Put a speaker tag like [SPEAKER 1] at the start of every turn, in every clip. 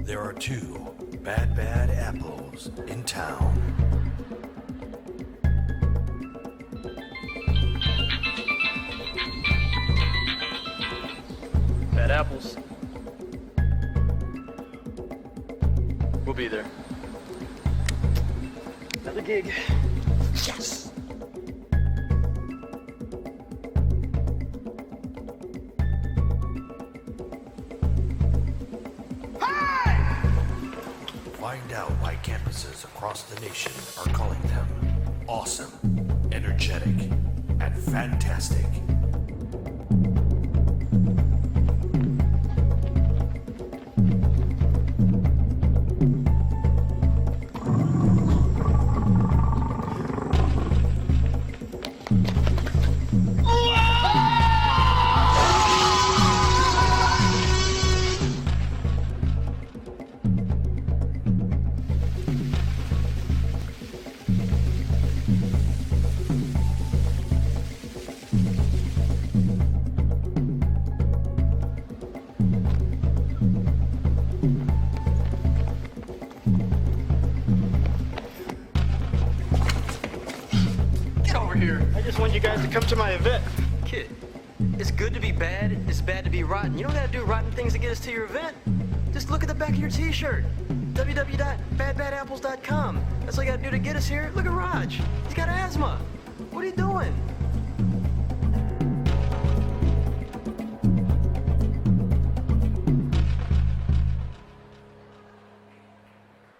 [SPEAKER 1] There are two bad apples in town.
[SPEAKER 2] Bad apples. We'll be there. Another gig. Yes!
[SPEAKER 1] Find out why campuses across the nation are calling them awesome, energetic, and fantastic.
[SPEAKER 2] Come to my event. Kid, it's good to be bad, it's bad to be rotten. You don't gotta do rotten things to get us to your event. Just look at the back of your t-shirt. www.badbadapples.com. That's all you gotta do to get us here. Look at Raj. He's got asthma. What are you doing?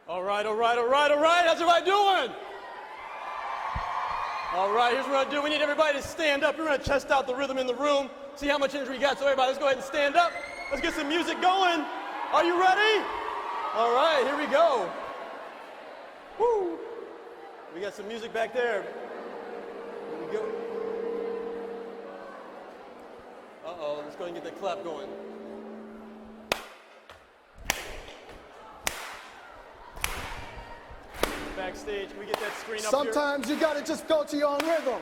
[SPEAKER 3] All right. How's everybody doing? All right, here's what we're going to do. We need everybody to stand up. We're going to test out the rhythm in the room, see how much energy we got. So everybody, let's go ahead and stand up. Let's get some music going. Are you ready? All right, here we go. Woo! We got some music back there. Here we go. Uh-oh, let's go ahead and get that clap going. Backstage, can we get that screen up here?
[SPEAKER 4] Sometimes you gotta just go to your own rhythm.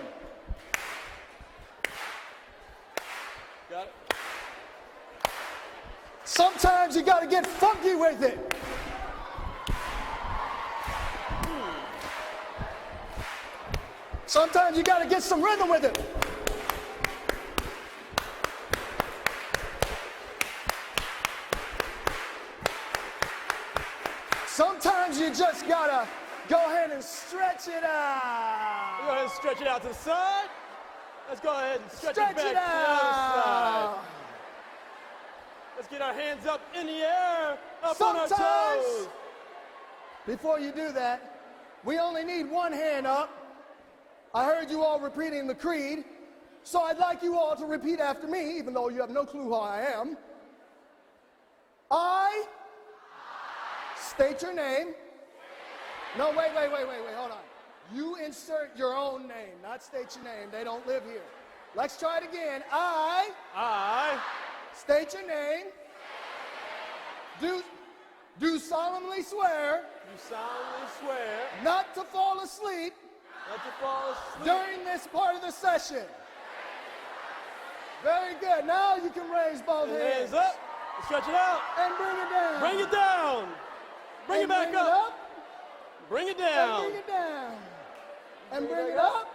[SPEAKER 3] Got it?
[SPEAKER 4] Sometimes you gotta get funky with it. Sometimes you gotta get some rhythm with it. Sometimes you just gotta go ahead and stretch it out.
[SPEAKER 3] Go ahead and stretch it out to the side. Let's go ahead and stretch it back to the
[SPEAKER 4] out.
[SPEAKER 3] other side. Let's get our hands up in the air, up on our toes.
[SPEAKER 4] Before you do that, we only need one hand up. I heard you all repeating the creed, so I'd like you all to repeat after me, even though you have no clue who I am. I state your name. No, wait, hold on. You insert your own name, not state your name. They don't live here. Let's try it again. I state your name. Do solemnly swear.
[SPEAKER 3] You solemnly swear
[SPEAKER 4] Not to fall asleep. During this part of the session. Very good. Now you can raise both hands.
[SPEAKER 3] Hands up. Stretch it out.
[SPEAKER 4] And bring it down.
[SPEAKER 3] Bring it down. Bring it back up. Bring it down.
[SPEAKER 4] And bring it down. And bring it up.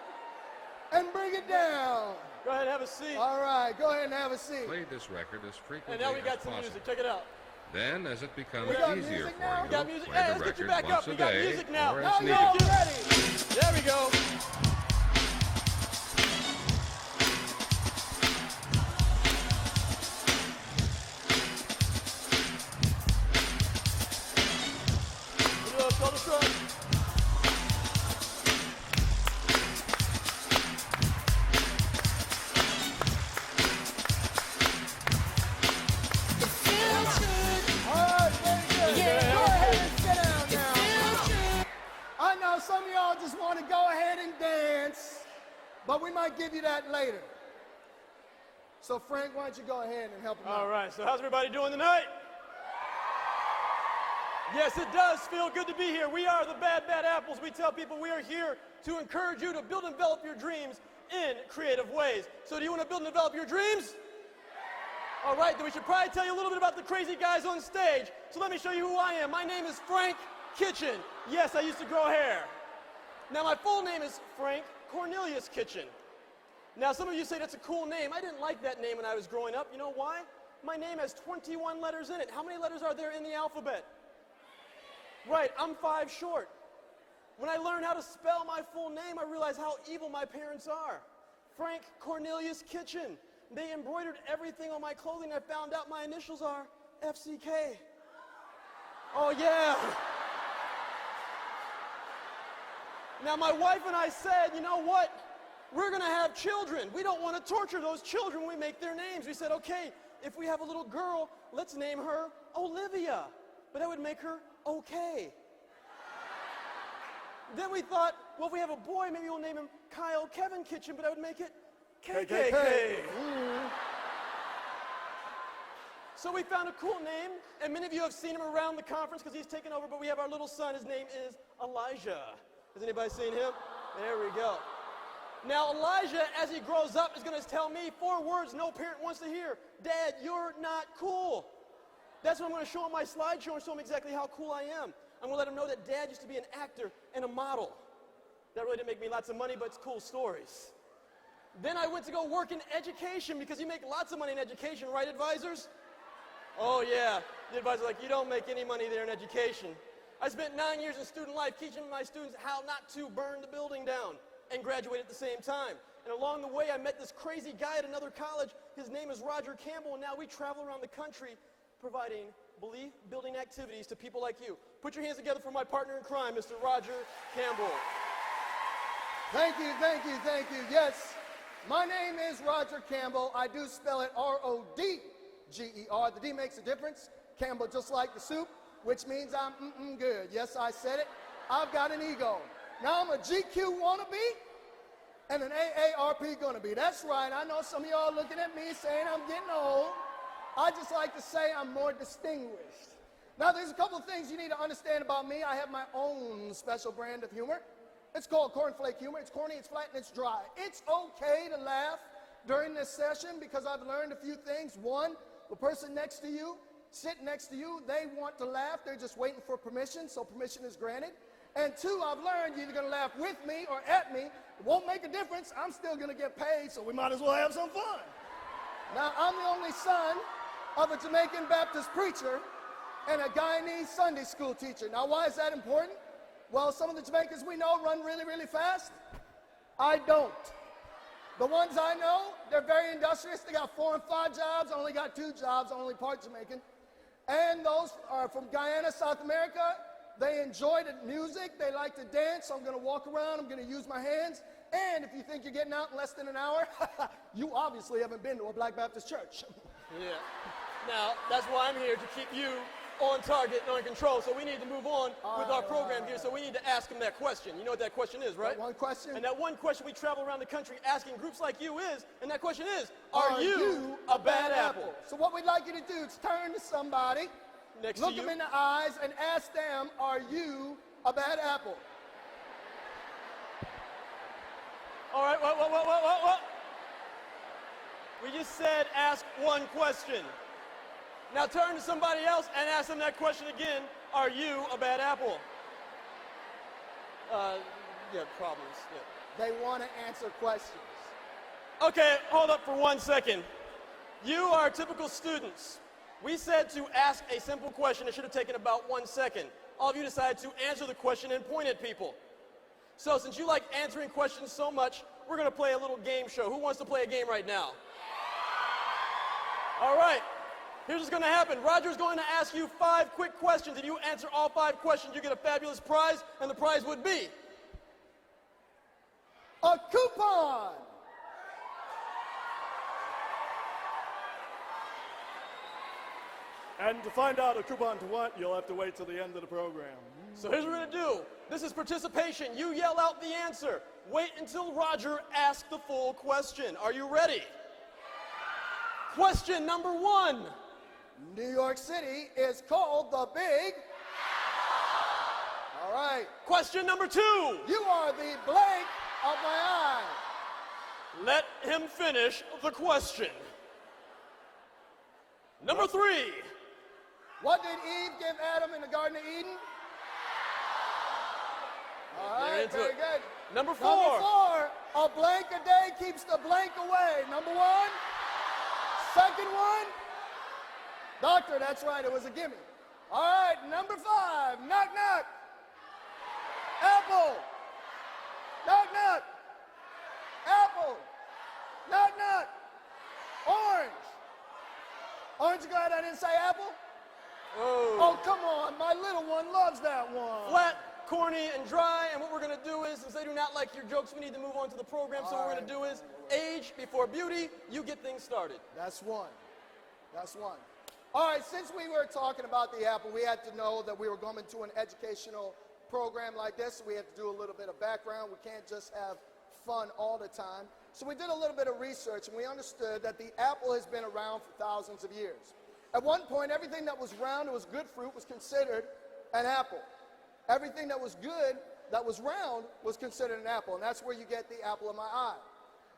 [SPEAKER 4] And bring it down.
[SPEAKER 3] Go ahead and have a seat.
[SPEAKER 4] All right, go ahead and have a seat.
[SPEAKER 5] Play this record as frequently
[SPEAKER 3] And now we got
[SPEAKER 5] as
[SPEAKER 3] some
[SPEAKER 5] possible.
[SPEAKER 3] music. Check it out.
[SPEAKER 5] Then, as it becomes
[SPEAKER 4] We got
[SPEAKER 5] easier
[SPEAKER 4] music
[SPEAKER 5] for
[SPEAKER 4] now?
[SPEAKER 5] you,
[SPEAKER 3] We got music.
[SPEAKER 5] play
[SPEAKER 3] Hey,
[SPEAKER 5] the
[SPEAKER 3] let's get you
[SPEAKER 5] record
[SPEAKER 3] back
[SPEAKER 5] once
[SPEAKER 3] up.
[SPEAKER 5] a
[SPEAKER 3] We got
[SPEAKER 5] day
[SPEAKER 3] music now.
[SPEAKER 5] or
[SPEAKER 4] Now
[SPEAKER 5] as
[SPEAKER 4] you're
[SPEAKER 5] needed.
[SPEAKER 4] all ready.
[SPEAKER 3] There we go. Do a little shoulder shrug.
[SPEAKER 4] All right, very good. Go ahead and sit down now. I know some of y'all just want to go ahead and dance, but we might give you that later. So Frank, why don't you go ahead and help him out?
[SPEAKER 3] All right, so how's everybody doing tonight? Yes, it does feel good to be here. We are the Bad Apples. We tell people we are here to encourage you to build and develop your dreams in creative ways. So do you want to build and develop your dreams? All right, then we should probably tell you a little bit about the crazy guys on stage. So let me show you who I am. My name is Frank Kitchen. Yes, I used to grow hair. Now, my full name is Frank Cornelius Kitchen. Now, some of you say that's a cool name. I didn't like that name when I was growing up. You know why? My name has 21 letters in it. How many letters are there in the alphabet? Right, I'm 5 short. When I learned how to spell my full name, I realized how evil my parents are. Frank Cornelius Kitchen. They embroidered everything on my clothing. I found out my initials are FCK. Oh, yeah. Now, my wife and I said, you know what? We're going to have children. We don't want to torture those children when we make their names. We said, okay, if we have a little girl, let's name her Olivia. But that would make her okay. Then we thought, well, if we have a boy, maybe we'll name him Kyle Kevin Kitchen, but I would make it KKK. So we found a cool name, and many of you have seen him around the conference because he's taken over, but we have our little son. His name is Elijah. Has anybody seen him? There we go. Now, Elijah, as he grows up, is going to tell me 4 words no parent wants to hear. Dad, you're not cool. That's what I'm going to show him my slideshow and show him exactly how cool I am. I'm going to let him know that Dad used to be an actor and a model. That really didn't make me lots of money, but it's cool stories. Then I went to go work in education because you make lots of money in education, right, advisors? Oh, yeah. The advisor's like, you don't make any money there in education. I spent 9 years in student life teaching my students how not to burn the building down and graduate at the same time. And along the way, I met this crazy guy at another college. His name is Rodger Campbell, and now we travel around the country providing belief-building activities to people like you. Put your hands together for my partner in crime, Mr. Rodger Campbell.
[SPEAKER 4] Thank you, thank you, thank you. Yes, my name is Rodger Campbell. I do spell it R-O-D-G-E-R. The D makes a difference. Campbell, just like the soup, which means I'm good. Yes, I said it. I've got an ego. Now I'm a GQ wannabe and an AARP gonna be. That's right. I know some of y'all looking at me saying I'm getting old. I just like to say I'm more distinguished. Now, there's a couple of things you need to understand about me. I have my own special brand of humor. It's called cornflake humor. It's corny, it's flat, and it's dry. It's okay to laugh during this session because I've learned a few things. One, the person next to you, sitting next to you, they want to laugh. They're just waiting for permission, so permission is granted. And two, I've learned you're either going to laugh with me or at me. It won't make a difference. I'm still going to get paid, so we might as well have some fun. Now, I'm the only son of a Jamaican Baptist preacher and a Guyanese Sunday school teacher. Now, why is that important? Well, some of the Jamaicans we know run really, really fast. I don't. The ones I know, they're very industrious. They got 4 and 5 jobs. I only got 2 jobs. I'm only part Jamaican. And those are from Guyana, South America. They enjoy the music. They like to dance. So I'm going to walk around. I'm going to use my hands. And if you think you're getting out in less than an hour, you obviously haven't been to a Black Baptist church.
[SPEAKER 3] Yeah. Now, that's why I'm here, to keep you on target and on control. So we need to move on with our program here. So we need to ask them that question. You know what that question is, right?
[SPEAKER 4] That one question?
[SPEAKER 3] And that one question we travel around the country asking groups like you is, and that question is, are you a bad apple?
[SPEAKER 4] So what we'd like you to do is turn to somebody,
[SPEAKER 3] Next
[SPEAKER 4] look
[SPEAKER 3] to you.
[SPEAKER 4] them in the eyes, and ask them, are you a bad apple?
[SPEAKER 3] All right, what? We just said ask one question. Now turn to somebody else and ask them that question again. Are you a bad apple? Yeah, problems. Yeah.
[SPEAKER 4] They want to answer questions.
[SPEAKER 3] Okay, hold up for 1 second. You are typical students. We said to ask a simple question. It should have taken about 1 second. All of you decided to answer the question and point at people. So since you like answering questions so much, we're going to play a little game show. Who wants to play a game right now? All right. Here's what's going to happen. Rodger's going to ask you 5 quick questions. If you answer all 5 questions, you get a fabulous prize, and the prize would be
[SPEAKER 4] a coupon.
[SPEAKER 6] And to find out a coupon to what, you'll have to wait till the end of the program.
[SPEAKER 3] So here's what we're going to do. This is participation. You yell out the answer. Wait until Rodger asks the full question. Are you ready? Question number 1.
[SPEAKER 4] New York City is called the Big. All right.
[SPEAKER 3] Question number 2.
[SPEAKER 4] You are the blank of my eye.
[SPEAKER 3] Let him finish the question. Number 3.
[SPEAKER 4] What did Eve give Adam in the Garden of Eden? All
[SPEAKER 3] They're
[SPEAKER 4] right,
[SPEAKER 3] into
[SPEAKER 4] very
[SPEAKER 3] it.
[SPEAKER 4] good.
[SPEAKER 3] Number 4.
[SPEAKER 4] Number 4, a blank a day keeps the blank away. Number 1. Second one, doctor, that's right, it was a gimme. All right, number 5, knock, knock. Apple. Knock, knock. Apple. Knock, knock. Orange. Orange, glad I didn't say apple? Oh, come on, my little one loves that one.
[SPEAKER 3] Flat, corny, and dry, and what we're going to do is, since they do not like your jokes, we need to move on to the program, so what we're going to do is, age before beauty, you get things started.
[SPEAKER 4] That's one. That's one. All right, since we were talking about the apple, we had to know that we were going to an educational program like this, so we had to do a little bit of background. We can't just have fun all the time. So we did a little bit of research, and we understood that the apple has been around for thousands of years. At one point, everything that was round and was good fruit was considered an apple. Everything that was good, that was round, was considered an apple, and that's where you get the apple of my eye.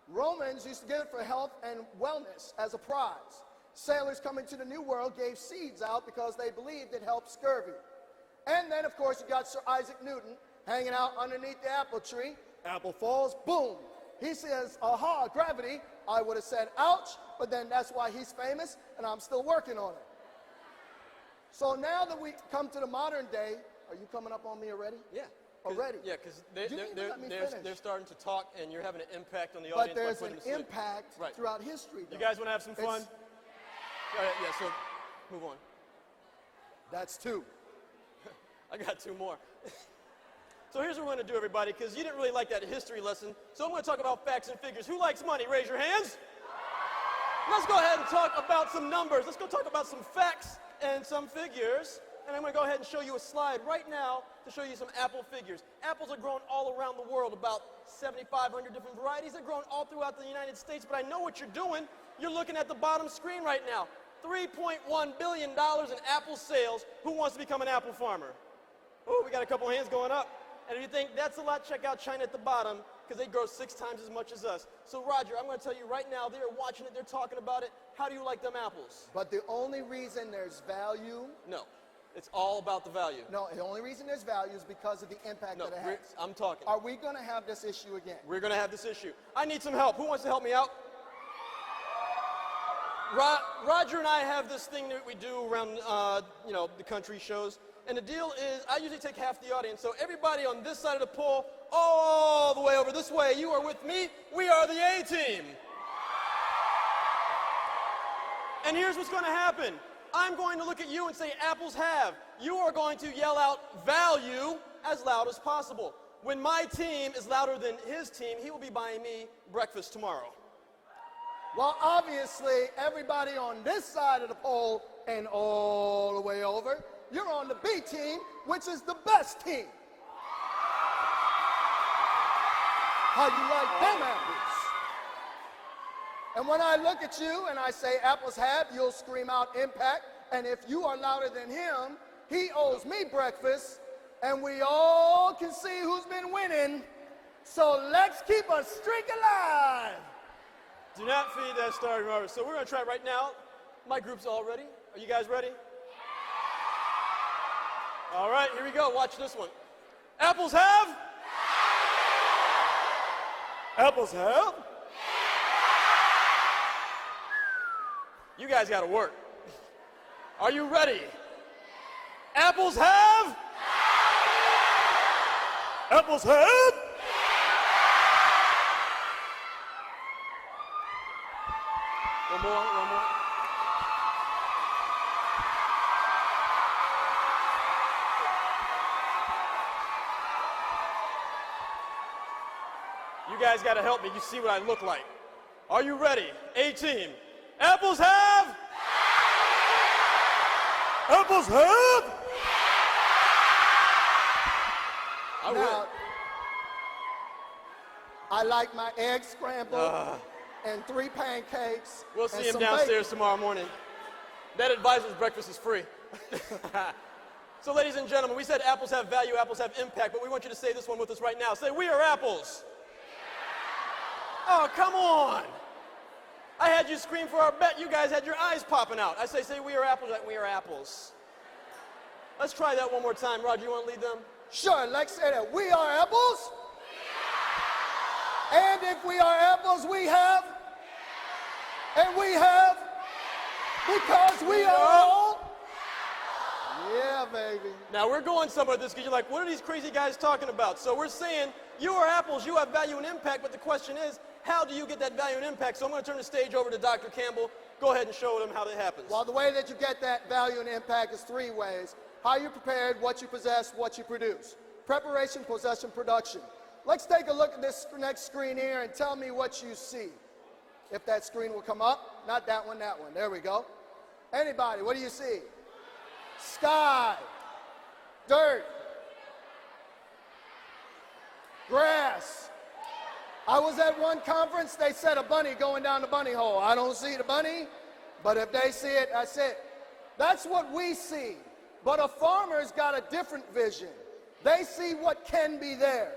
[SPEAKER 4] Romans used to give it for health and wellness as a prize. Sailors coming to the New World gave seeds out because they believed it helped scurvy. And then, of course, you got Sir Isaac Newton hanging out underneath the apple tree. Apple falls, boom. He says, aha, gravity. I would have said, ouch, but then that's why he's famous, and I'm still working on it. So now that we come to the modern day, are you coming up on me already?
[SPEAKER 3] Yeah.
[SPEAKER 4] Already?
[SPEAKER 3] Yeah, because they're starting to talk, and you're having an impact on the audience.
[SPEAKER 4] But there's
[SPEAKER 3] by
[SPEAKER 4] an
[SPEAKER 3] putting them to sleep.
[SPEAKER 4] impact
[SPEAKER 3] Right.
[SPEAKER 4] throughout history.
[SPEAKER 3] You guys want to have some fun? Yeah, so move on.
[SPEAKER 4] That's 2.
[SPEAKER 3] I got 2 more. So here's what we're going to do, everybody, because you didn't really like that history lesson. So I'm going to talk about facts and figures. Who likes money? Raise your hands. Let's go ahead and talk about some numbers. Let's go talk about some facts and some figures. And I'm going to go ahead and show you a slide right now to show you some apple figures. Apples are grown all around the world, about 7,500 different varieties. They're grown all throughout the United States, but I know what you're doing. You're looking at the bottom screen right now. $3.1 billion in apple sales. Who wants to become an apple farmer? Oh, we got a couple hands going up. And if you think that's a lot, check out China at the bottom, because they grow 6 times as much as us. So Rodger, I'm going to tell you right now, they're watching it, they're talking about it. How do you like them apples?
[SPEAKER 4] But the only reason there's value...
[SPEAKER 3] No, it's all about the value.
[SPEAKER 4] No, the only reason there's value is because of the impact that it has.
[SPEAKER 3] I'm talking.
[SPEAKER 4] Are we going to have this issue again?
[SPEAKER 3] We're going to have this issue. I need some help. Who wants to help me out? Rodger and I have this thing that we do around, the country shows. And the deal is, I usually take half the audience. So everybody on this side of the pole, all the way over this way, you are with me. We are the A-team. And here's what's going to happen. I'm going to look at you and say, apples have. You are going to yell out value as loud as possible. When my team is louder than his team, he will be buying me breakfast tomorrow.
[SPEAKER 4] Well, obviously, everybody on this side of the pole and all the way over, you're on the B team, which is the best team. How you like them apples? And when I look at you and I say apples have, you'll scream out impact. And if you are louder than him, he owes me breakfast. And we all can see who's been winning. So let's keep a streak alive.
[SPEAKER 3] Do not feed that starting rubber. So we're going to try it right now. My group's all ready. Are you guys ready? All right, here we go. Watch this one. Apples have? Apples have? You guys got to work. Are you ready? Apples have? Apples have? One more. You guys got to help me. You see what I look like. Are you ready? A-team. Apples have? Apples have? I will.
[SPEAKER 4] I like my eggs scrambled and 3 pancakes.
[SPEAKER 3] We'll see
[SPEAKER 4] and
[SPEAKER 3] him
[SPEAKER 4] some
[SPEAKER 3] downstairs
[SPEAKER 4] bacon.
[SPEAKER 3] tomorrow morning. That advisor's breakfast is free. So ladies and gentlemen, we said apples have value, apples have impact, but we want you to say this one with us right now. Say, we are apples. Oh, come on. I had you scream for our bet. You guys had your eyes popping out. I say we are apples. Like, we are apples. Let's try that one more time. Rodger, you want to lead them?
[SPEAKER 4] Sure, let's say that. We are apples. And if we are apples, we have. And we have. Because we are all. Yeah, baby.
[SPEAKER 3] Now, we're going somewhere with this because you're like, what are these crazy guys talking about? So we're saying, you are apples, you have value and impact, but the question is, how do you get that value and impact? So I'm going to turn the stage over to Dr. Campbell. Go ahead and show them how that happens.
[SPEAKER 4] Well, the way that you get that value and impact is three ways. How you're prepared, what you possess, what you produce. Preparation, possession, production. Let's take a look at this next screen here and tell me what you see. If that screen will come up. Not that one, that one. There we go. Anybody, what do you see? Sky, dirt, grass. I was at one conference, they said a bunny going down the bunny hole. I don't see the bunny, but if they see it, that's it. That's what we see. But a farmer's got a different vision. They see what can be there.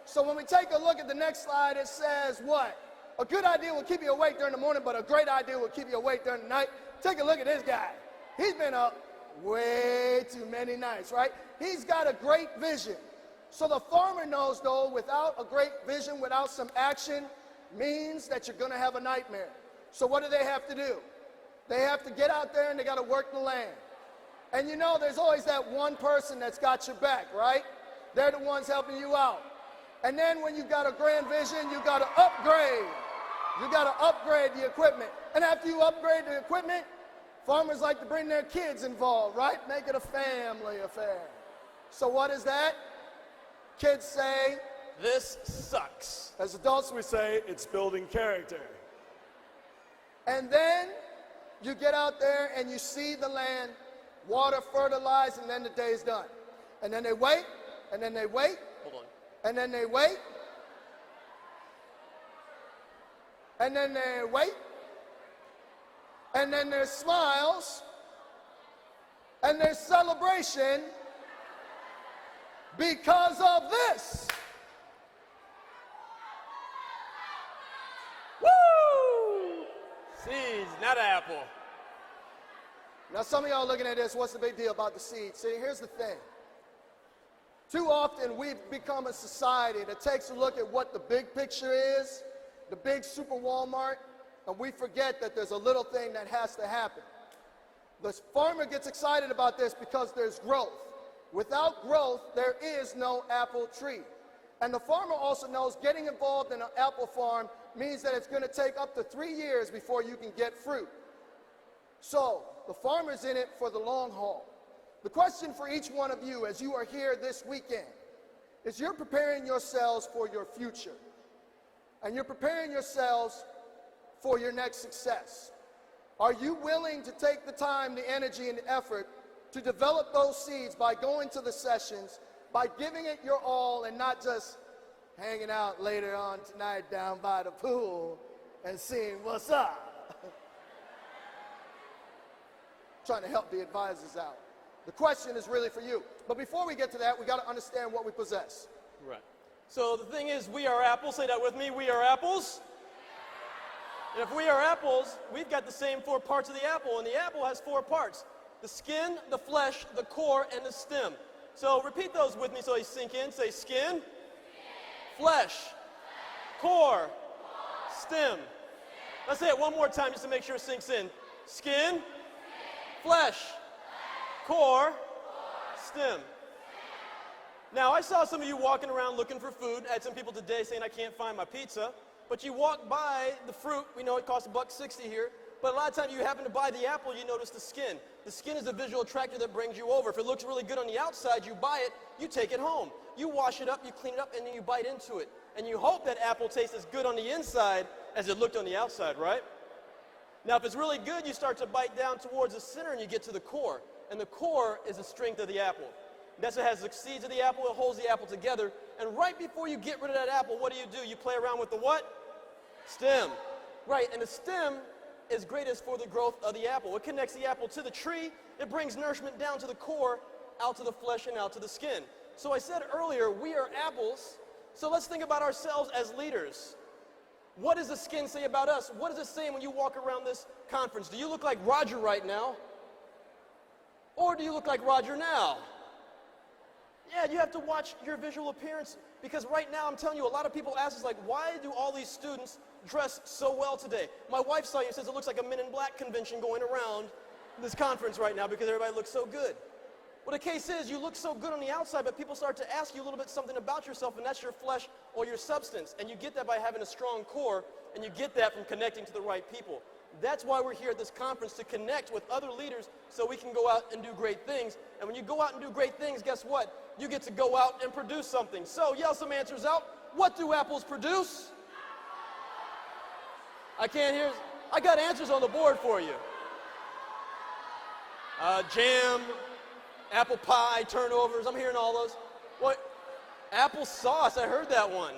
[SPEAKER 4] So when we take a look at the next slide, it says what? A good idea will keep you awake during the morning, but a great idea will keep you awake during the night. Take a look at this guy. He's been up way too many nights, right? He's got a great vision. So the farmer knows, though, without a great vision, without some action, means that you're going to have a nightmare. So what do they have to do? They have to get out there and they got to work the land. And you know, there's always that one person that's got your back, right? They're the ones helping you out. And then when you got a grand vision, you got to upgrade. You got to upgrade the equipment. And after you upgrade the equipment, farmers like to bring their kids involved, right? Make it a family affair. So what is that? Kids say,
[SPEAKER 3] this sucks.
[SPEAKER 6] As adults, we say it's building character.
[SPEAKER 4] And then you get out there and you see the land, water, fertilize, and then the day's done. And then they wait, and then they wait,
[SPEAKER 3] Hold on.
[SPEAKER 4] and then they wait, and then they wait, and then there's smiles, and there's celebration because of this.
[SPEAKER 3] Woo! Seeds, not apple.
[SPEAKER 4] Now some of y'all looking at this, what's the big deal about the seed? See, here's the thing. Too often we've become a society that takes a look at what the big picture is, the big super Walmart, and we forget that there's a little thing that has to happen. The farmer gets excited about this because there's growth. Without growth, there is no apple tree. And the farmer also knows getting involved in an apple farm means that it's going to take up to 3 years before you can get fruit. So, the farmer's in it for the long haul. The question for each one of you as you are here this weekend is you're preparing yourselves for your future. And you're preparing yourselves for your next success. Are you willing to take the time, the energy, and the effort to develop those seeds by going to the sessions, by giving it your all and not just hanging out later on tonight down by the pool and seeing what's up? Trying to help the advisors out. The question is really for you. But before we get to that, we got to understand what we possess.
[SPEAKER 3] Right. So the thing is, we are apples. Say that with me. We are apples. And if we are apples, we've got the same 4 parts of the apple. And the apple has 4 parts. The skin, the flesh, the core, and the stem. So repeat those with me so they sink in. Say skin, flesh, core, stem. Let's say it one more time just to make sure it sinks in. Skin, flesh, core, stem. Now, I saw some of you walking around looking for food. I had some people today saying, I can't find my pizza. But you walk by the fruit. We know it costs $1.60 here. But a lot of times you happen to buy the apple, you notice the skin. The skin is a visual attractor that brings you over. If it looks really good on the outside, you buy it, you take it home. You wash it up, you clean it up, and then you bite into it. And you hope that apple tastes as good on the inside as it looked on the outside, right? Now, if it's really good, you start to bite down towards the center and you get to the core. And the core is the strength of the apple. That's what has the seeds of the apple. It holds the apple together. And right before you get rid of that apple, what do? You play around with the what? Stem. Right, and the stem is greatest for the growth of the apple. It connects the apple to the tree. It brings nourishment down to the core, out to the flesh, and out to the skin. So I said earlier, we are apples. So let's think about ourselves as leaders. What does the skin say about us? What does it say when you walk around this conference? Do you look like Rodger right now? Or do you look like Rodger now? Yeah, you have to watch your visual appearance, because right now I'm telling you, a lot of people ask us, like, why do all these students dress so well today? My wife saw you and says it looks like a Men in Black convention going around this conference right now because everybody looks so good. Well, the case is, you look so good on the outside, but people start to ask you a little bit something about yourself, and that's your flesh or your substance. And you get that by having a strong core, and you get that from connecting to the right people. That's why we're here at this conference, to connect with other leaders so we can go out and do great things. And when you go out and do great things, guess what? You get to go out and produce something. So yell some answers out. What do apples produce? I can't hear. I got answers on the board for you. Jam, apple pie, turnovers. I'm hearing all those. What? Apple sauce. I heard that one.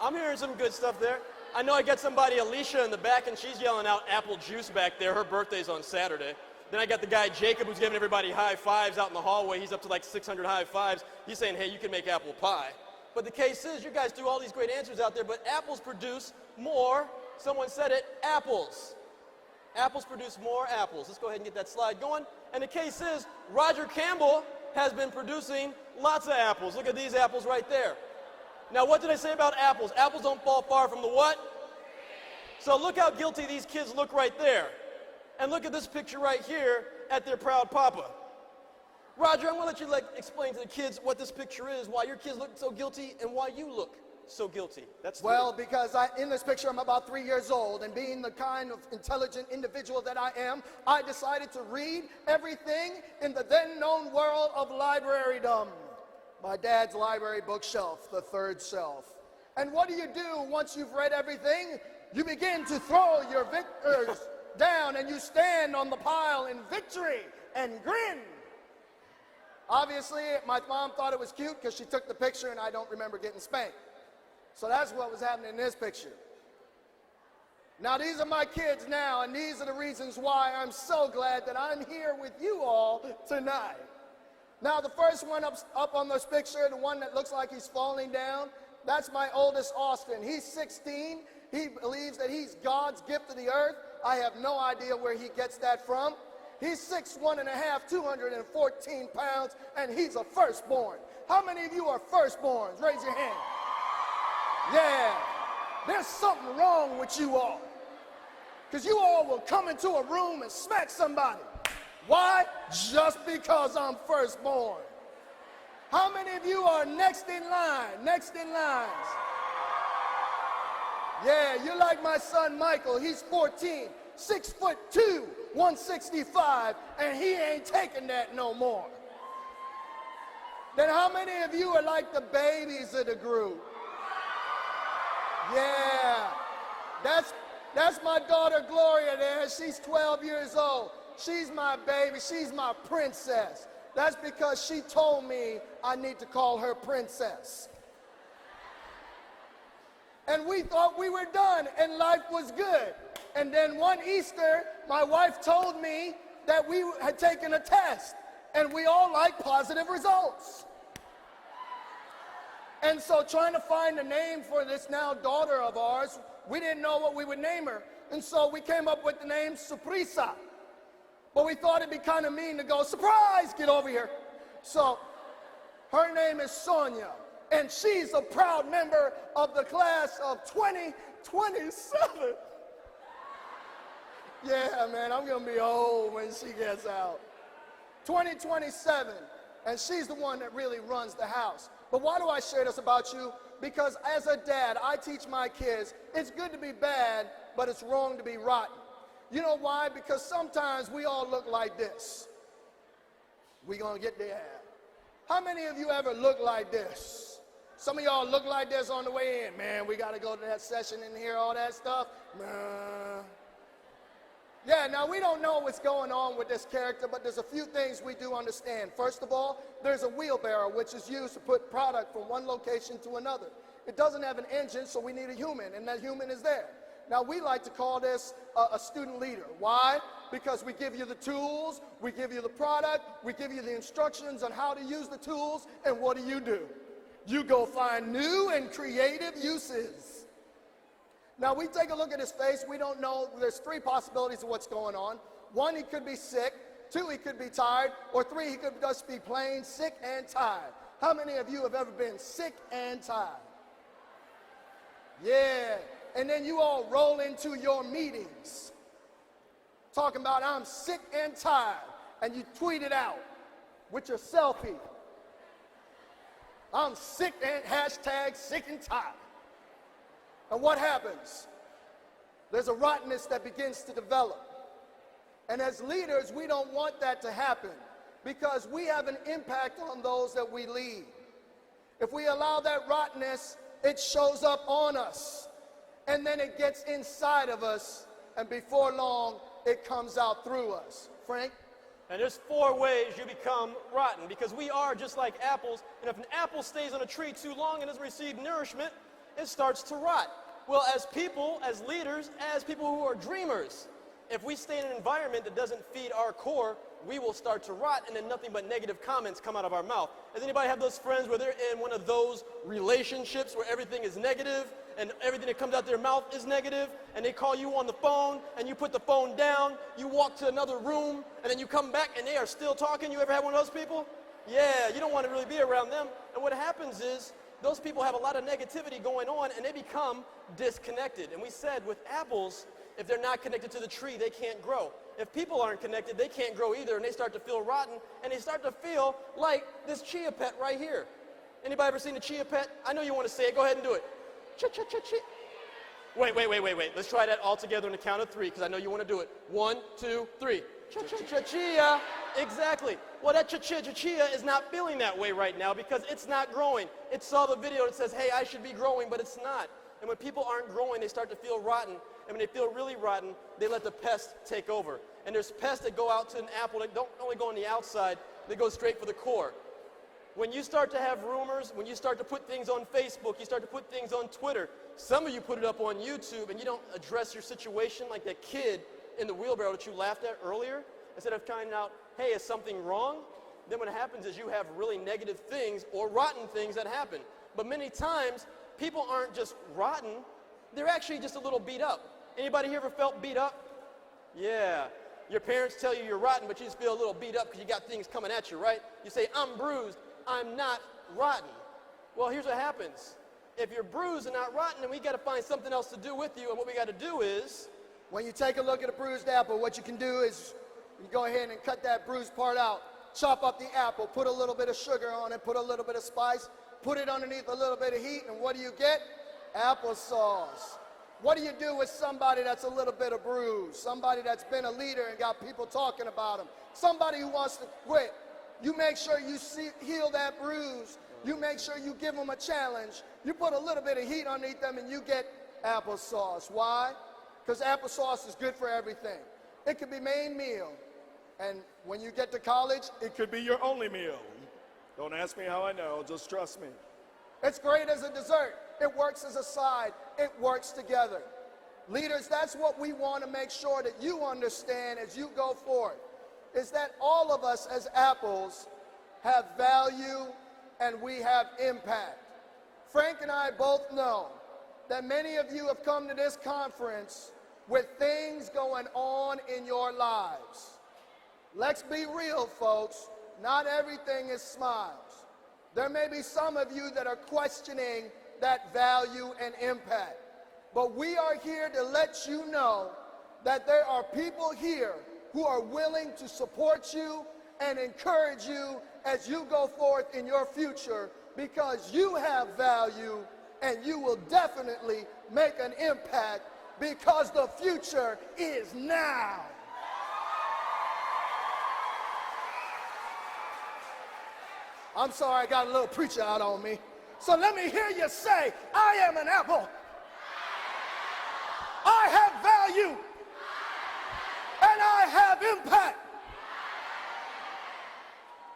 [SPEAKER 3] I'm hearing some good stuff there. I know I got somebody, Alicia, in the back, and she's yelling out apple juice back there. Her birthday's on Saturday. Then I got the guy, Jacob, who's giving everybody high fives out in the hallway. He's up to like 600 high fives. He's saying, hey, you can make apple pie. But the case is, you guys threw all these great answers out there, but apples produce more, someone said it, apples. Apples produce more apples. Let's go ahead and get that slide going. And the case is, Rodger Campbell has been producing lots of apples. Look at these apples right there. Now, what did I say about apples? Apples don't fall far from the what? So look how guilty these kids look right there. And look at this picture right here at their proud papa. Rodger, I'm going to let you explain to the kids what this picture is, why your kids look so guilty, and why you look so guilty. That's
[SPEAKER 4] well, because in this picture, I'm about 3 years old, and being the kind of intelligent individual that I am, I decided to read everything in the then-known world of librarydom. My dad's library bookshelf, the third shelf. And what do you do once you've read everything? You begin to throw your victors down, and you stand on the pile in victory and grin. Obviously, my mom thought it was cute because she took the picture, and I don't remember getting spanked. So that's what was happening in this picture. Now, these are my kids now, and these are the reasons why I'm so glad that I'm here with you all tonight. Now, the first one up on this picture, the one that looks like he's falling down, that's my oldest, Austin. He's 16. He believes that he's God's gift to the earth. I have no idea where he gets that from. He's 6'1½", 214 pounds, and he's a firstborn. How many of you are firstborns? Raise your hand. Yeah, there's something wrong with you all. Because you all will come into a room and smack somebody. Why? Just because I'm firstborn. How many of you are next in line? Next in lines. Yeah, you're like my son Michael. He's 14, 6'2", 165, and he ain't taking that no more. Then how many of you are like the babies of the group? Yeah, that's my daughter Gloria there. She's 12 years old. She's my baby. She's my princess. That's because she told me I need to call her princess. And we thought we were done and life was good. And then one Easter, my wife told me that we had taken a test and we all liked positive results. And so trying to find a name for this now daughter of ours, we didn't know what we would name her. And so we came up with the name Suprisa. But we thought it'd be kind of mean to go, surprise, get over here. So her name is Sonia, and she's a proud member of the class of 2027. Yeah, man, I'm going to be old when she gets out. 2027, and she's the one that really runs the house. But why do I share this about you? Because as a dad, I teach my kids, it's good to be bad, but it's wrong to be rotten. You know why? Because sometimes we all look like this. We're going to get there. How many of you ever look like this? Some of y'all look like this on the way in. Man, we got to go to that session and hear all that stuff. Yeah, now we don't know what's going on with this character, but there's a few things we do understand. First of all, there's a wheelbarrow which is used to put product from one location to another. It doesn't have an engine, so we need a human, and that human is there. Now, we like to call this a student leader. Why? Because we give you the tools, we give you the product, we give you the instructions on how to use the tools, and what do? You go find new and creative uses. Now, we take a look at his face. We don't know. There's three possibilities of what's going on. One, he could be sick. Two, he could be tired. Or three, he could just be plain sick and tired. How many of you have ever been sick and tired? Yeah. And then you all roll into your meetings talking about, I'm sick and tired. And you tweet it out with your selfie. I'm sick and hashtag sick and tired. And what happens? There's a rottenness that begins to develop. And as leaders, we don't want that to happen because we have an impact on those that we lead. If we allow that rottenness, it shows up on us. And then it gets inside of us. And before long, it comes out through us. Frank?
[SPEAKER 3] And there's 4 ways you become rotten, because we are just like apples, and if an apple stays on a tree too long and doesn't receive nourishment, it starts to rot. Well, as people, as leaders, as people who are dreamers, if we stay in an environment that doesn't feed our core, we will start to rot, and then nothing but negative comments come out of our mouth. Does anybody have those friends where they're in one of those relationships where everything is negative and everything that comes out their mouth is negative, and they call you on the phone and you put the phone down, you walk to another room, and then you come back and they are still talking? You ever had one of those people? Yeah, you don't want to really be around them. And what happens is those people have a lot of negativity going on and they become disconnected. And we said with apples, if they're not connected to the tree, they can't grow. If people aren't connected, they can't grow either, and they start to feel rotten, and they start to feel like this chia pet right here. Anybody ever seen a chia pet? I know you want to say it. Go ahead and do it. Cha-cha-cha-cha. Wait. Let's try that all together on the count of 3, because I know you want to do it. 1, 2, 3. Cha-cha-cha-chia. Exactly. Well, that cha-cha-cha-chia is not feeling that way right now because it's not growing. It saw the video that says, hey, I should be growing, but it's not. And when people aren't growing, they start to feel rotten. And when they feel really rotten, they let the pest take over. And there's pests that go out to an apple that don't only go on the outside, they go straight for the core. When you start to have rumors, when you start to put things on Facebook, you start to put things on Twitter, some of you put it up on YouTube and you don't address your situation like that kid in the wheelbarrow that you laughed at earlier. Instead of finding out, hey, is something wrong? Then what happens is you have really negative things or rotten things that happen. But many times, people aren't just rotten, they're actually just a little beat up. Anybody here ever felt beat up? Yeah. Your parents tell you you're rotten, but you just feel a little beat up because you got things coming at you, right? You say, I'm bruised, I'm not rotten. Well, here's what happens. If you're bruised and not rotten, then we got to find something else to do with you, and what we got to do is...
[SPEAKER 4] When you take a look at a bruised apple, what you can do is you go ahead and cut that bruised part out, chop up the apple, put a little bit of sugar on it, put a little bit of spice, put it underneath a little bit of heat, and what do you get? Applesauce. What do you do with somebody that's a little bit of bruised? Somebody that's been a leader and got people talking about them. Somebody who wants to quit. You make sure you heal that bruise. You make sure you give them a challenge. You put a little bit of heat underneath them and you get applesauce. Why? Because applesauce is good for everything. It could be main meal. And when you get to college,
[SPEAKER 6] It could be your only meal. Don't ask me how I know, just trust me.
[SPEAKER 4] it's great as a dessert. It works as a side. It works together. Leaders, that's what we want to make sure that you understand as you go forward, is that all of us as apples have value and we have impact. Frank and I both know that many of you have come to this conference with things going on in your lives. Let's be real, folks. Not everything is smiles. There may be some of you that are questioning that value and impact. But we are here to let you know that there are people here who are willing to support you and encourage you as you go forth in your future, because you have value and you will definitely make an impact, because the future is now. I'm sorry, I got a little preacher out on me. So let me hear you say, I am an apple. I have value. And I have impact.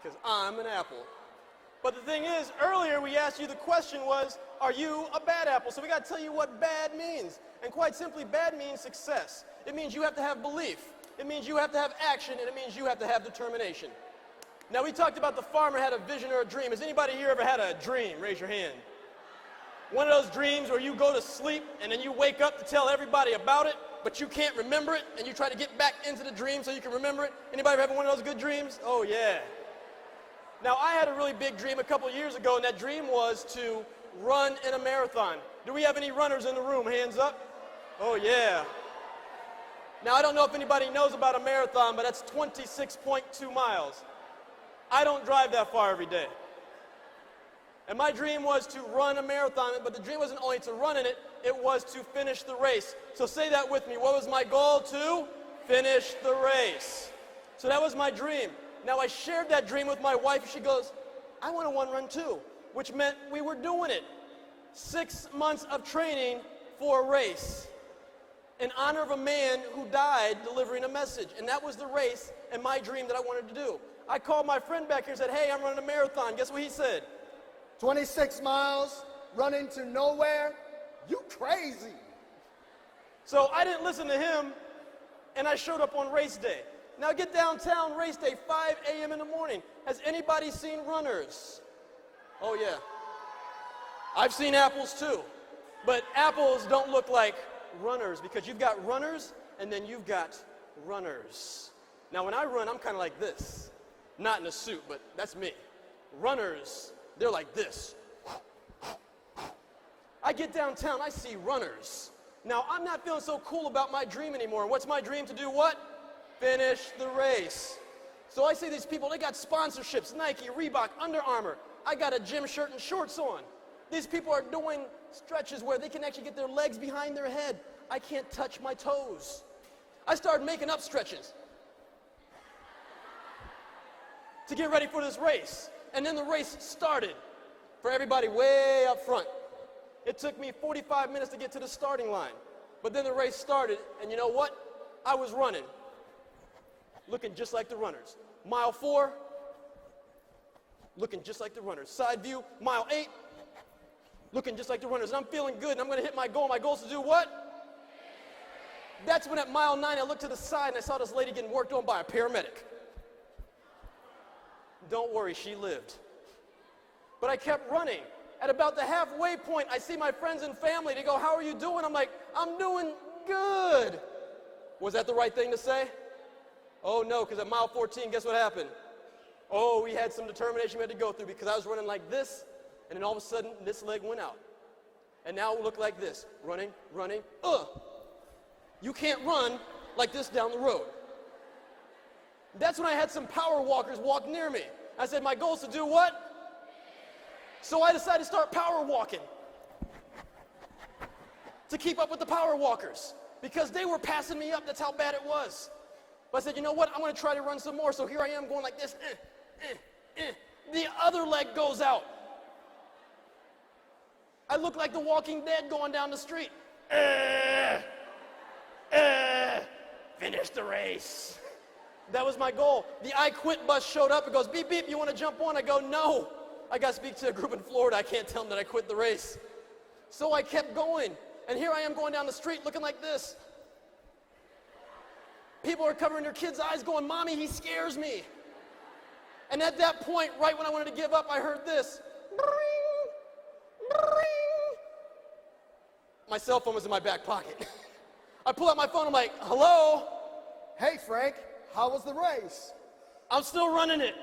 [SPEAKER 3] Because I'm an apple. But the thing is, earlier we asked you, the question was, are you a bad apple? So we got to tell you what bad means. And quite simply, bad means success. It means you have to have belief. It means you have to have action, and it means you have to have determination. Now, we talked about the farmer had a vision or a dream. Has anybody here ever had a dream? Raise your hand. One of those dreams where you go to sleep and then you wake up to tell everybody about it, but you can't remember it, and you try to get back into the dream so you can remember it? Anybody ever have one of those good dreams? Oh, yeah. Now, I had a really big dream a couple years ago, and that dream was to run in a marathon. Do we have any runners in the room? Hands up. Oh, yeah. Now, I don't know if anybody knows about a marathon, but that's 26.2 miles. I don't drive that far every day. And my dream was to run a marathon, but the dream wasn't only to run in it, it was to finish the race. So say that with me. What was my goal? To finish the race. So that was my dream. Now, I shared that dream with my wife, and she goes, I want to run too, which meant we were doing it. 6 months of training for a race in honor of a man who died delivering a message. And that was the race and my dream that I wanted to do. I called my friend back here and said, hey, I'm running a marathon. Guess what he said?
[SPEAKER 4] 26 miles, running to nowhere? You crazy.
[SPEAKER 3] So I didn't listen to him, and I showed up on race day. Now I get downtown, race day, 5 a.m. in the morning. Has anybody seen runners? Oh, yeah. I've seen apples too. But apples don't look like runners, because you've got runners and then you've got runners. Now when I run, I'm kind of like this. Not in a suit, but that's me. Runners, they're like this. I get downtown, I see runners. Now I'm not feeling so cool about my dream anymore. What's my dream? To do what? Finish the race. So I see these people, they got sponsorships, Nike, Reebok, Under Armour. I got a gym shirt and shorts on. These people are doing stretches where they can actually get their legs behind their head. I can't touch my toes. I started making up stretches to get ready for this race. And then the race started for everybody way up front. It took me 45 minutes to get to the starting line. But then the race started, and you know what? I was running, looking just like the runners. Mile 4, looking just like the runners. Side view, mile 8, looking just like the runners. And I'm feeling good, and I'm going to hit my goal. My goal is to do what? That's when at mile 9, I looked to the side, and I saw this lady getting worked on by a paramedic. Don't worry, she lived. But I kept running. At about the halfway point, I see my friends and family. They go, how are you doing? I'm like, I'm doing good. Was that the right thing to say? Oh, no, because at mile 14, guess what happened? Oh, we had some determination we had to go through, because I was running like this, and then all of a sudden, this leg went out. And now it looked like this. Running. You can't run like this down the road. That's when I had some power walkers walk near me. I said, my goal is to do what? So I decided to start power walking to keep up with the power walkers, because they were passing me up. That's how bad it was. But I said, you know what? I'm going to try to run some more. So here I am going like this. The other leg goes out. I look like the Walking Dead going down the street. Finish the race. That was my goal. The I Quit bus showed up. It goes, beep, beep, you want to jump on? I go, no. I got to speak to a group in Florida. I can't tell them that I quit the race. So I kept going. And here I am going down the street looking like this. People are covering their kids' eyes going, Mommy, he scares me. And at that point, right when I wanted to give up, I heard this. My cell phone was in my back pocket. I pull out my phone, I'm like, hello?
[SPEAKER 4] Hey, Frank, how was the race?
[SPEAKER 3] I'm still running it.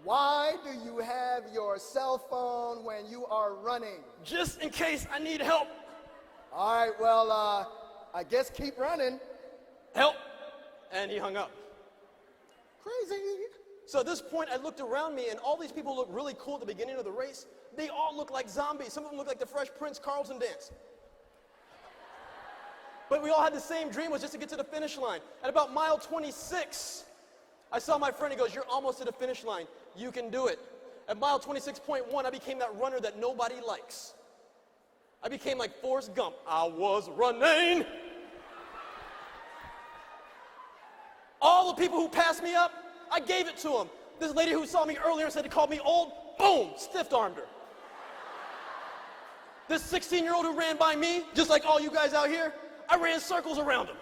[SPEAKER 4] Why do you have your cell phone when you are running?
[SPEAKER 3] Just in case I need help.
[SPEAKER 4] All right, well, I guess keep running.
[SPEAKER 3] Help. And he hung up.
[SPEAKER 4] Crazy.
[SPEAKER 3] So at this point, I looked around me, and all these people looked really cool at the beginning of the race. They all looked like zombies. Some of them looked like the Fresh Prince Carlton dance. But we all had the same dream, was just to get to the finish line. At about mile 26, I saw my friend. He goes, you're almost to the finish line. You can do it. At mile 26.1, I became that runner that nobody likes. I became like Forrest Gump. I was running. All the people who passed me up, I gave it to them. This lady who saw me earlier and said he called me old, boom, stiff-armed her. This 16-year-old who ran by me, just like all you guys out here, I ran circles around him.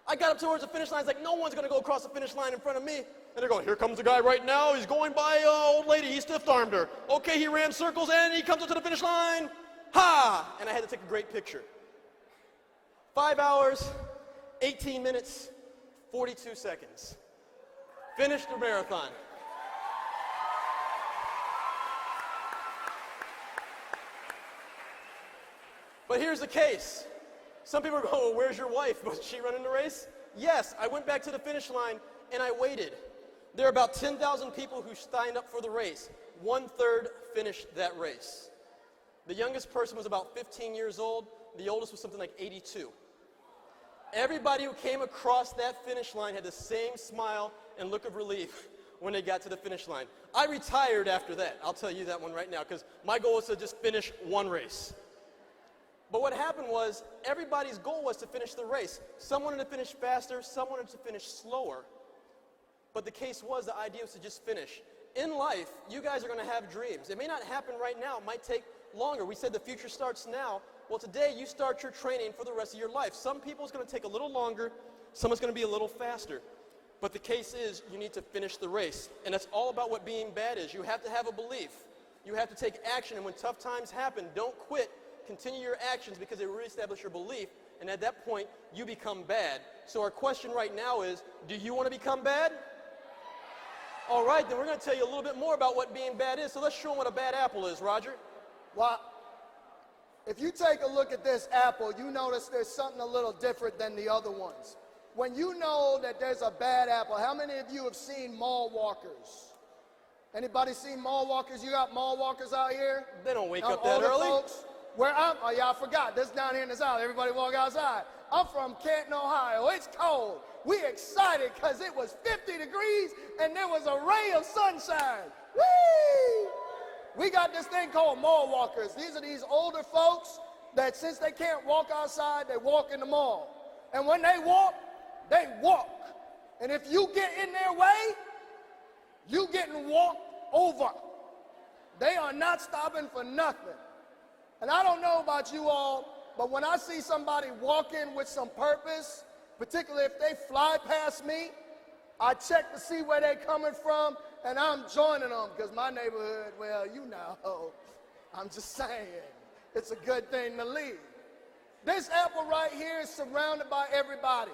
[SPEAKER 3] I got up towards the finish line. It's like, no one's going to go across the finish line in front of me. And they're going, here comes the guy right now. He's going by old lady. He stiff-armed her. Okay, he ran circles, and he comes up to the finish line. Ha! And I had to take a great picture. 5 hours, 18 minutes, 42 seconds. Finished the marathon. But here's the case. Some people are going, well, where's your wife? Was she running the race? Yes, I went back to the finish line and I waited. There are about 10,000 people who signed up for the race. 1/3 finished that race. The youngest person was about 15 years old. The oldest was something like 82. Everybody who came across that finish line had the same smile and look of relief when they got to the finish line. I retired after that. I'll tell you that one right now, because my goal was to just finish one race. But what happened was, everybody's goal was to finish the race. Some wanted to finish faster, some wanted to finish slower. But the case was, the idea was to just finish. In life, you guys are going to have dreams. It may not happen right now. It might take longer. We said the future starts now. Well, today you start your training for the rest of your life. Some people it's going to take a little longer. Some it's going to be a little faster. But the case is, you need to finish the race. And that's all about what being bad is. You have to have a belief. You have to take action. And when tough times happen, don't quit. Continue your actions, because they reestablish your belief. And at that point, you become bad. So our question right now is, do you want to become bad? All right, then we're going to tell you a little bit more about what being bad is. So let's show them what a bad apple is, Rodger.
[SPEAKER 4] Well, if you take a look at this apple, you notice there's something a little different than the other ones. When you know that there's a bad apple, how many of you have seen mall walkers? Anybody seen mall walkers? You got mall walkers out here?
[SPEAKER 3] They don't wake up that early.
[SPEAKER 4] Folks, oh yeah, I forgot. This down here in the South, everybody walk outside. I'm from Canton, Ohio. It's cold. We excited because it was 50 degrees and there was a ray of sunshine. Whee! We got this thing called mall walkers. These are these older folks that, since they can't walk outside, they walk in the mall. And when they walk, they walk. And if you get in their way, you getting walked over. They are not stopping for nothing. And I don't know about you all, but when I see somebody walking with some purpose, particularly if they fly past me, I check to see where they're coming from, and I'm joining them, because my neighborhood, well, you know, I'm just saying, it's a good thing to leave. This apple right here is surrounded by everybody.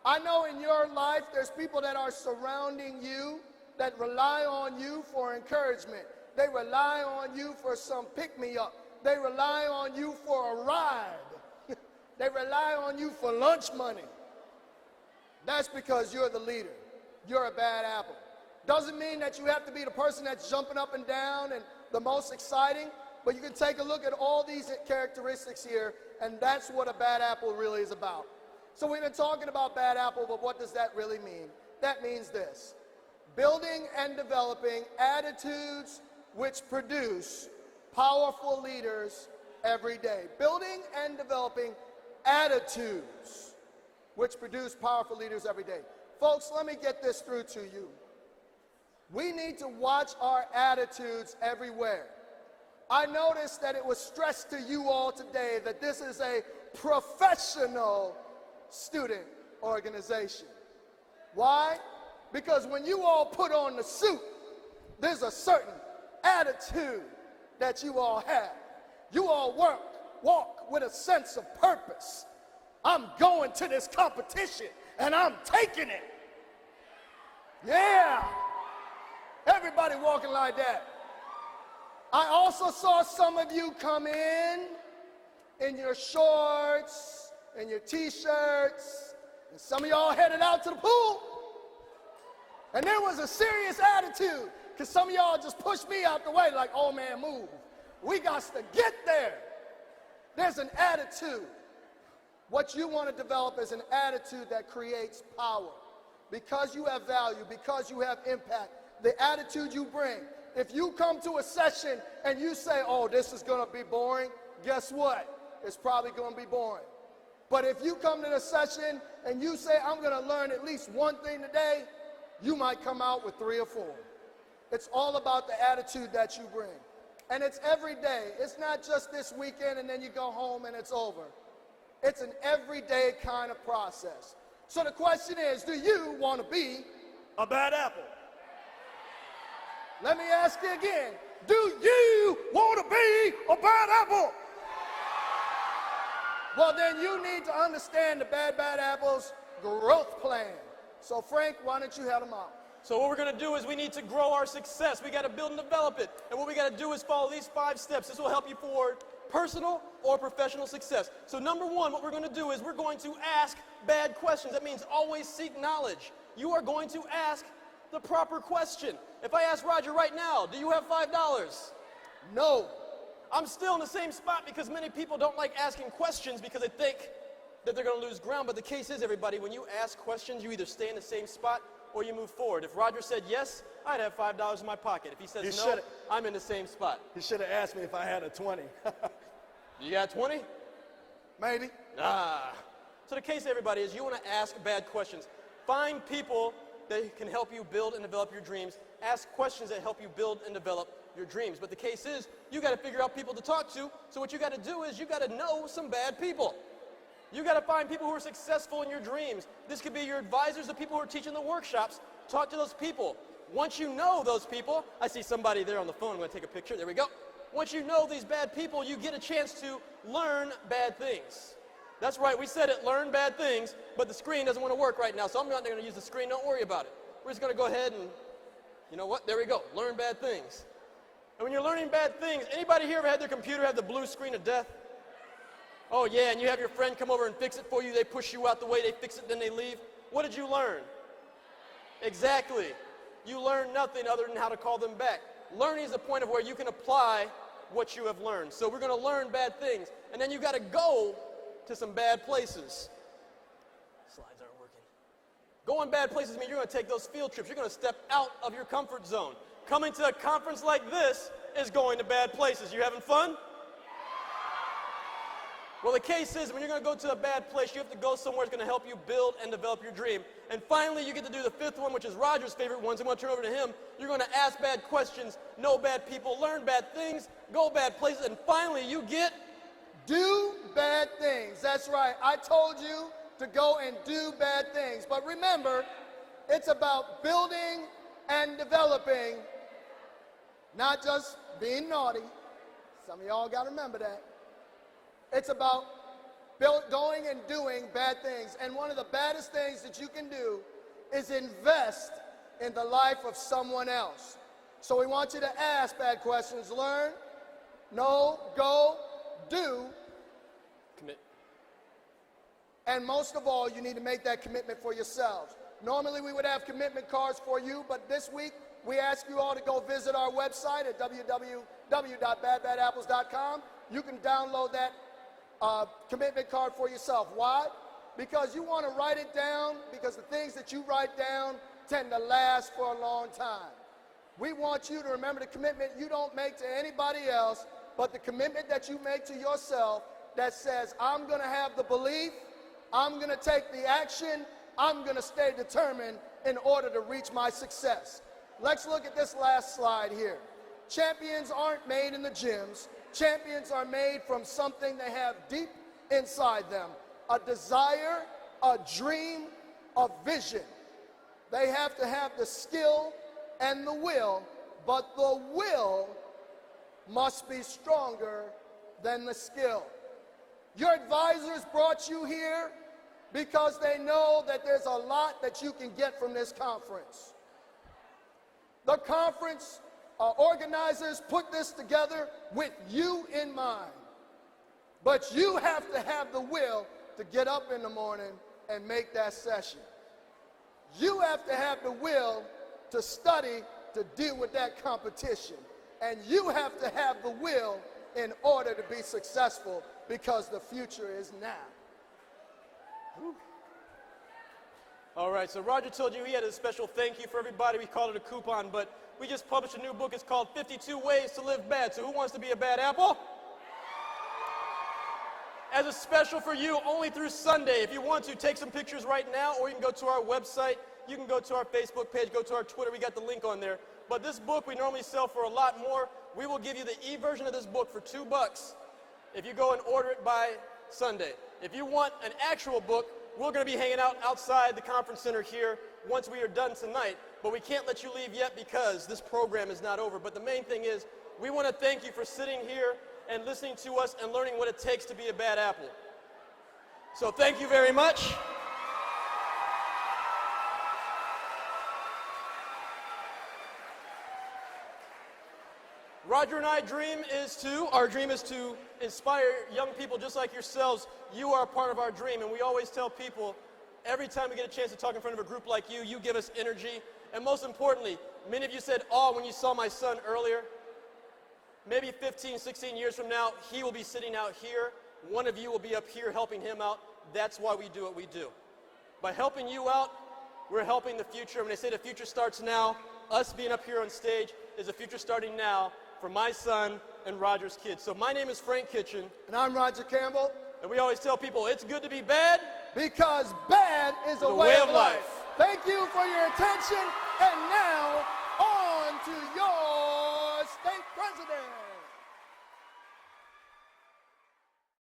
[SPEAKER 4] I know in your life there's people that are surrounding you that rely on you for encouragement. They rely on you for some pick-me-up. They rely on you for a ride. They rely on you for lunch money. That's because you're the leader. You're a bad apple. Doesn't mean that you have to be the person that's jumping up and down and the most exciting, but you can take a look at all these characteristics here, and that's what a bad apple really is about. So we've been talking about bad apple, but what does that really mean? That means this: building and developing attitudes which produce powerful leaders every day. Building and developing attitudes which produce powerful leaders every day. Folks, let me get this through to you. We need to watch our attitudes everywhere. I noticed that it was stressed to you all today that this is a professional student organization. Why? Because when you all put on the suit, there's a certain attitude that you all have. You all walk with a sense of purpose. I'm going to this competition and I'm taking it. Yeah. Everybody walking like that. I also saw some of you come in your shorts, in your t-shirts, and some of y'all headed out to the pool. And there was a serious attitude, because some of y'all just pushed me out the way like, oh man, move. We got to get there. There's an attitude. What you want to develop is an attitude that creates power. Because you have value, because you have impact, the attitude you bring. If you come to a session and you say, oh, this is going to be boring, guess what? It's probably going to be boring. But if you come to the session and you say, I'm going to learn at least one thing today, you might come out with 3 or 4. It's all about the attitude that you bring. And it's every day. It's not just this weekend and then you go home and it's over. It's an everyday kind of process. So the question is, do you want to be
[SPEAKER 6] A bad apple.
[SPEAKER 4] Let me ask you again. Do you want to be a bad apple? Well, then you need to understand the bad apple's growth plan. So, Frank, why don't you help them out?
[SPEAKER 3] So what we're going to do is we need to grow our success. We got to build and develop it. And what we got to do is follow these 5 steps. This will help you for personal or professional success. So number 1, what we're going to do is we're going to ask bad questions. That means always seek knowledge. You are going to ask the proper question. If I ask Rodger right now, do you have $5?
[SPEAKER 4] No.
[SPEAKER 3] I'm still in the same spot because many people don't like asking questions because they think that they're going to lose ground. But the case is, everybody, when you ask questions, you either stay in the same spot or you move forward. If Rodger said yes, I'd have $5 in my pocket. If he says no, I'm in the same spot.
[SPEAKER 6] He should have asked me if I had a 20.
[SPEAKER 3] You got 20?
[SPEAKER 4] Maybe.
[SPEAKER 3] So the case, everybody, is you want to ask bad questions. Find people that can help you build and develop your dreams. Ask questions that help you build and develop your dreams. But the case is, you got to figure out people to talk to. So what you got to do is you got to know some bad people. You got to find people who are successful in your dreams. This could be your advisors, the people who are teaching the workshops. Talk to those people. Once you know those people, I see somebody there on the phone. I'm going to take a picture. There we go. Once you know these bad people, you get a chance to learn bad things. That's right, we said it, learn bad things, but the screen doesn't want to work right now, so I'm not going to use the screen. Don't worry about it. We're just going to go ahead and, you know what, there we go, learn bad things. And when you're learning bad things, anybody here ever had their computer have the blue screen of death? Oh yeah, and you have your friend come over and fix it for you. They push you out the way, they fix it, then they leave. What did you learn? Exactly. You learn nothing other than how to call them back. Learning is the point of where you can apply what you have learned. So we're going to learn bad things, and then you got to go to some bad places. Slides aren't working. Going bad places means you're going to take those field trips. You're going to step out of your comfort zone. Coming to a conference like this is going to bad places. You having fun? Well, the case is, when you're going to go to a bad place, you have to go somewhere that's going to help you build and develop your dream. And finally, you get to do the 5th one, which is Rodger's favorite one. So I'm going to turn over to him. You're going to ask bad questions, know bad people, learn bad things, go bad places, and finally you get
[SPEAKER 4] do bad things. That's right. I told you to go and do bad things. But remember, it's about building and developing, not just being naughty. Some of y'all got to remember that. It's about going and doing bad things. And one of the baddest things that you can do is invest in the life of someone else. So we want you to ask bad questions, learn, know, go, do,
[SPEAKER 3] commit.
[SPEAKER 4] And most of all, you need to make that commitment for yourselves. Normally we would have commitment cards for you, but this week we ask you all to go visit our website at www.badbadapples.com. You can download that commitment card for yourself. Why? Because you want to write it down, because the things that you write down tend to last for a long time. We want you to remember the commitment you don't make to anybody else, but the commitment that you make to yourself that says, I'm going to have the belief, I'm going to take the action, I'm going to stay determined in order to reach my success. Let's look at this last slide here. Champions aren't made in the gyms. Champions are made from something they have deep inside them. A desire, a dream, a vision. They have to have the skill and the will, but the will must be stronger than the skill. Your advisors brought you here because they know that there's a lot that you can get from this conference. The conference organizers put this together with you in mind. But you have to have the will to get up in the morning and make that session. You have to have the will to study to deal with that competition. And you have to have the will in order to be successful, because the future is now. Whew.
[SPEAKER 3] All right, so Rodger told you he had a special thank you for everybody. We called it a coupon, but we just published a new book. It's called 52 Ways to Live Bad. So who wants to be a bad apple? As a special for you, only through Sunday. If you want to, take some pictures right now, or you can go to our website. You can go to our Facebook page, go to our Twitter. We got the link on there. But this book we normally sell for a lot more. We will give you the e-version of this book for $2 if you go and order it by Sunday. If you want an actual book, we're going to be hanging out outside the conference center here once we are done tonight, but we can't let you leave yet because this program is not over. But the main thing is, we want to thank you for sitting here and listening to us and learning what it takes to be a bad apple. So thank you very much. Rodger and our dream is to inspire young people just like yourselves. You are a part of our dream, and we always tell people, every time we get a chance to talk in front of a group like you give us energy. And most importantly, many of you said, "Oh," when you saw my son earlier. Maybe 15, 16 years from now, he will be sitting out here. One of you will be up here helping him out. That's why we do what we do. By helping you out, we're helping the future. When I say the future starts now, us being up here on stage is the future starting now for my son and Rodger's kids. So my name is Frank Kitchen.
[SPEAKER 4] And I'm Rodger Campbell.
[SPEAKER 3] And we always tell people, it's good to be bad.
[SPEAKER 4] Because bad is a way of life. Thank you for your attention. And now, on to your state president.